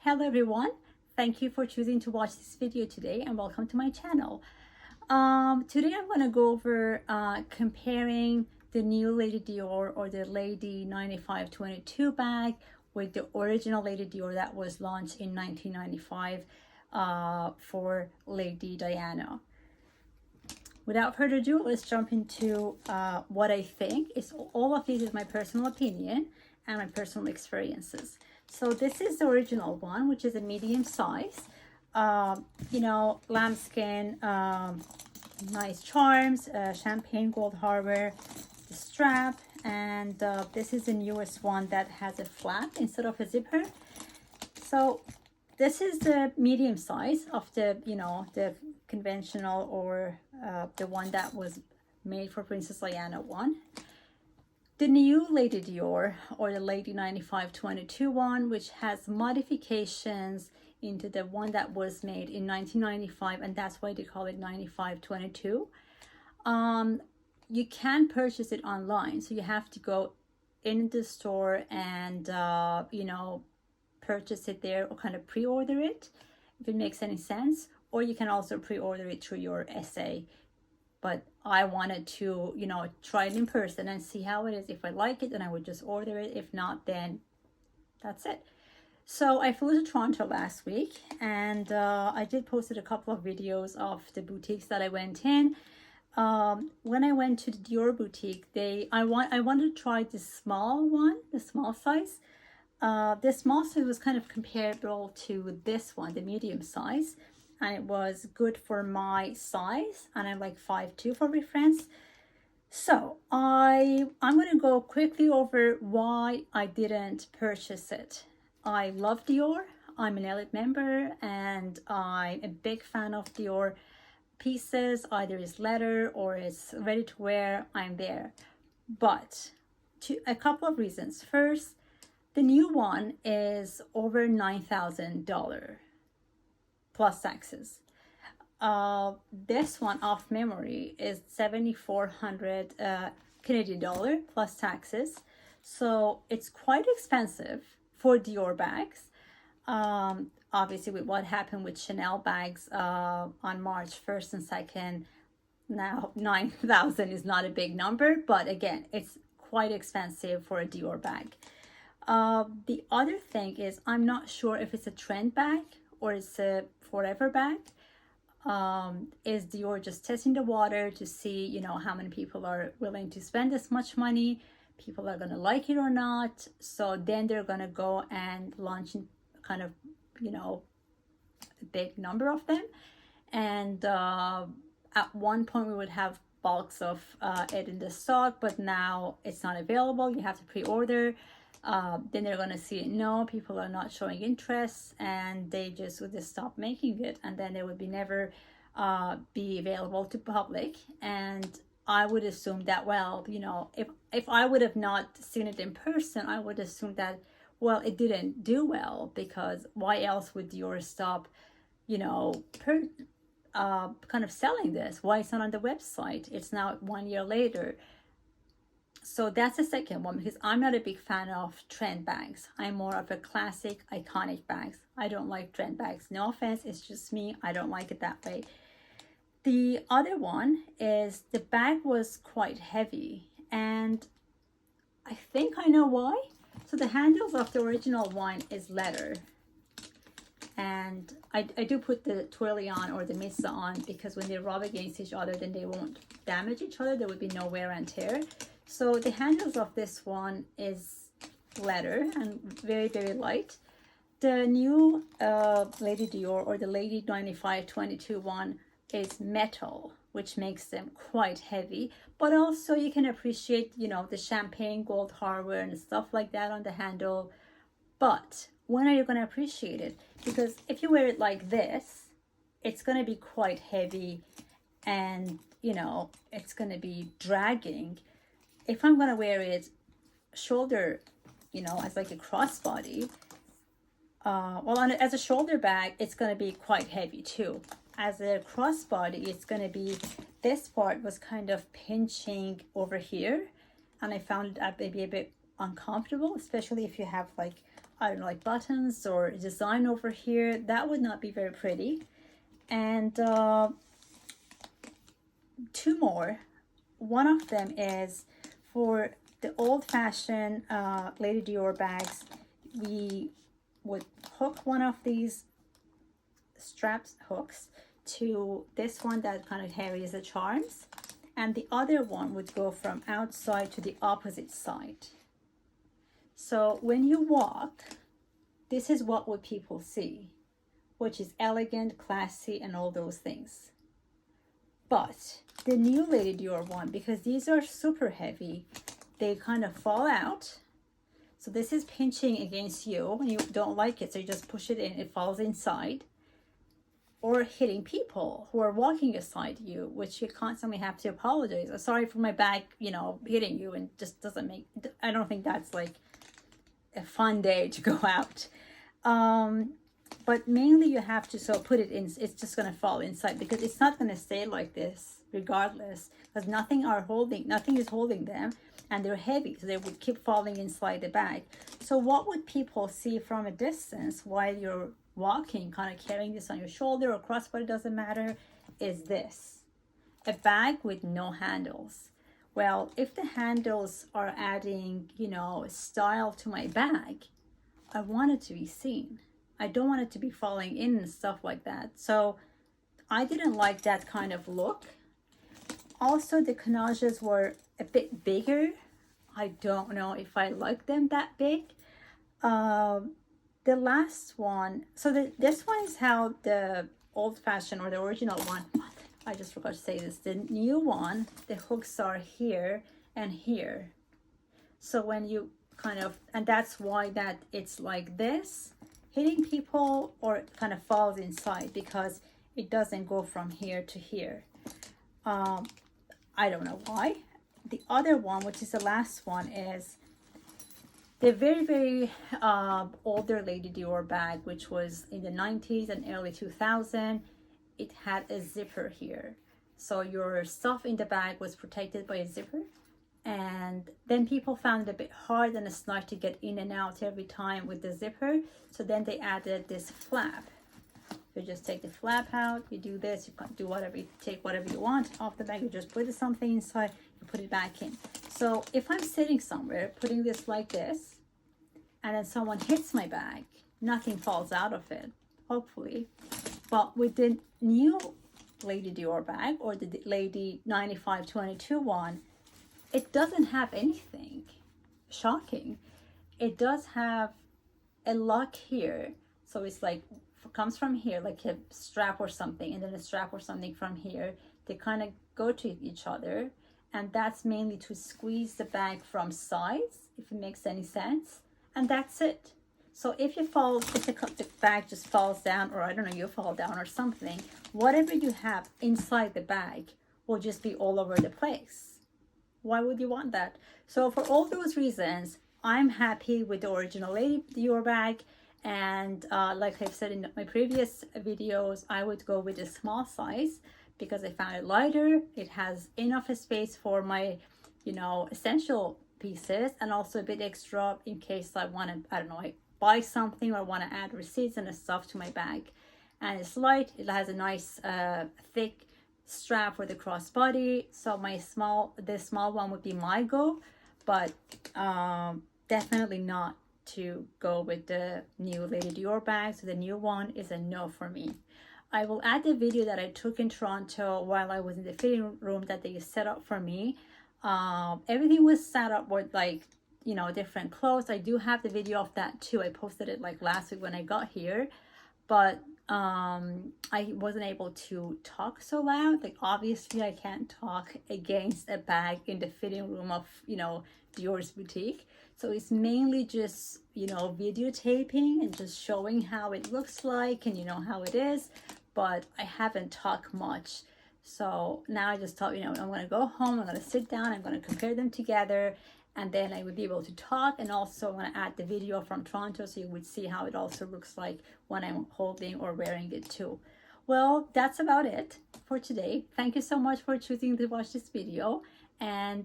Hello everyone, thank you for choosing to watch this video today and welcome to my channel. Today I'm going to go over comparing the new Lady Dior or the Lady 9522 bag with the original Lady Dior that was launched in 1995 for Lady Diana. Without further ado, let's jump into what I think. All of this is my personal opinion and my personal experiences. So this is the original one, which is a medium size. Lambskin, nice charms, champagne gold harbor, the strap, and this is the newest one that has a flap instead of a zipper. So this is the medium size of the the conventional or the one that was made for Princess Diana one. The new Lady Dior or the Lady 9522 one, which has modifications into the one that was made in 1995, and that's why they call it 9522. You can purchase it online, so you have to go in the store and purchase it there or kind of pre-order it, if it makes any sense, or you can also pre-order it through your SA. But I wanted to, try it in person and see how it is. If I like it, then I would just order it. If not, then that's it. So I flew to Toronto last week, and I did posted a couple of videos of the boutiques that I went in. When I went to the Dior boutique, I wanted to try the small one, the small size. The small size was kind of comparable to this one, the medium size. And it was good for my size, and I'm like 5'2" for reference. So I'm going to go quickly over why I didn't purchase it. I love Dior. I'm an elite member, and I'm a big fan of Dior pieces. Either it's leather or it's ready to wear, I'm there. But a couple of reasons. First, the new one is over $9,000 plus taxes. This one off memory is 7,400 Canadian dollar plus taxes. So it's quite expensive for Dior bags. Obviously with what happened with Chanel bags on March 1st and 2nd, now 9,000 is not a big number, but again, it's quite expensive for a Dior bag. The other thing is I'm not sure if it's a trend bag or it's a forever bag. Is Dior just testing the water to see, how many people are willing to spend this much money? People are going to like it or not. So then they're going to go and launch kind of, a big number of them. And at one point we would have bulks of it in the stock, but now it's not available. You have to pre-order. Then they're going to see, no, people are not showing interest, and they just would just stop making it, and then they would be never be available to public. And I would assume that, well, if I would have not seen it in person, I would assume that, well, it didn't do well, because why else would Dior stop, kind of selling this? Why it's not on the website? It's now 1 year later. So that's the second one, because I'm not a big fan of trend bags. I'm more of a classic, iconic bags. I don't like trend bags. No offense, it's just me. I don't like it that way. The other one is the bag was quite heavy, and I think I know why. So the handles of the original one is leather. And I do put the twirly on or the missa on, because when they rub against each other, then they won't damage each other. There would be no wear and tear. So the handles of this one is leather and very, very light. The new Lady Dior or the Lady 9522 one is metal, which makes them quite heavy. But also you can appreciate, the champagne gold harbor and stuff like that on the handle. But when are you going to appreciate it? Because if you wear it like this, it's going to be quite heavy, and, it's going to be dragging. If I'm going to wear it shoulder, as like a crossbody, as a shoulder bag, it's going to be quite heavy too. As a crossbody, it's going to be, this part was kind of pinching over here, and I found it maybe a bit uncomfortable, especially if you have like I don't know, like buttons or design over here, that would not be very pretty. And two more. One of them is for the old-fashioned Lady Dior bags. We would hook one of these straps hooks to this one that kind of carries the charms, and the other one would go from outside to the opposite side. So when you walk, this is what would people see, which is elegant, classy, and all those things. But the new Lady Dior one, because these are super heavy, they kind of fall out. So this is pinching against you when you don't like it, so you just push it in, it falls inside. Or hitting people who are walking beside you, which you constantly have to apologize. I'm sorry for my bag, you know, hitting you, and just doesn't make, I don't think that's like a fun day to go out. But mainly you have to put it in, it's just going to fall inside, because it's not going to stay like this regardless, because nothing is holding them, and they're heavy, so they would keep falling inside the bag. So what would people see from a distance while you're walking, kind of carrying this on your shoulder or crossbody, doesn't matter, is this: a bag with no handles. Well, if the handles are adding, you know, style to my bag, I want it to be seen. I don't want it to be falling in and stuff like that. So I didn't like that kind of look. Also, the collages were a bit bigger. I don't know if I like them that big. The last one, so this one is how the old-fashioned or the original one, I just forgot to say this, the new one, the hooks are here and here. So when you kind of, and that's why that it's like this, hitting people, or it kind of falls inside, because it doesn't go from here to here. I don't know why. The other one, which is the last one, is the very, very older Lady Dior bag, which was in the 90s and early 2000s. It had a zipper here. So your stuff in the bag was protected by a zipper. And then people found it a bit hard and snug to get in and out every time with the zipper. So then they added this flap. You just take the flap out, you do this, you can do whatever, you take whatever you want off the bag, you just put something inside, you put it back in. So if I'm sitting somewhere, putting this like this, and then someone hits my bag, nothing falls out of it, hopefully. But with the new Lady Dior bag, or the Lady 9522 one, it doesn't have anything shocking. It does have a lock here. So it's like, comes from here, like a strap or something, and then a strap or something from here. They kind of go to each other. And that's mainly to squeeze the bag from sides, if it makes any sense. And that's it. So if you fall, if the bag just falls down, or I don't know, you fall down or something, whatever you have inside the bag will just be all over the place. Why would you want that? So for all those reasons, I'm happy with the original Lady Dior bag. And like I've said in my previous videos, I would go with a small size because I found it lighter. It has enough space for my, you know, essential pieces, and also a bit extra in case I want to, I don't know, I buy something or I want to add receipts and stuff to my bag. And it's light. It has a nice thick strap for the crossbody. So the small one would be my go, but definitely not to go with the new Lady Dior bag. So the new one is a no for me. I will add the video that I took in Toronto while I was in the fitting room that they set up for me. Everything was set up with, like, you know, different clothes. I do have the video of that too. I posted it like last week when I got here, but I wasn't able to talk so loud. Like, obviously I can't talk against a bag in the fitting room of, you know, Dior's boutique. So it's mainly just, you know, videotaping and just showing how it looks like and, you know, how it is. But I haven't talked much. So now I just thought, you know, I'm going to go home, I'm going to sit down, I'm going to compare them together, and then I would be able to talk. And also I'm going to add the video from Toronto so you would see how it also looks like when I'm holding or wearing it too. Well, that's about it for today. Thank you so much for choosing to watch this video. And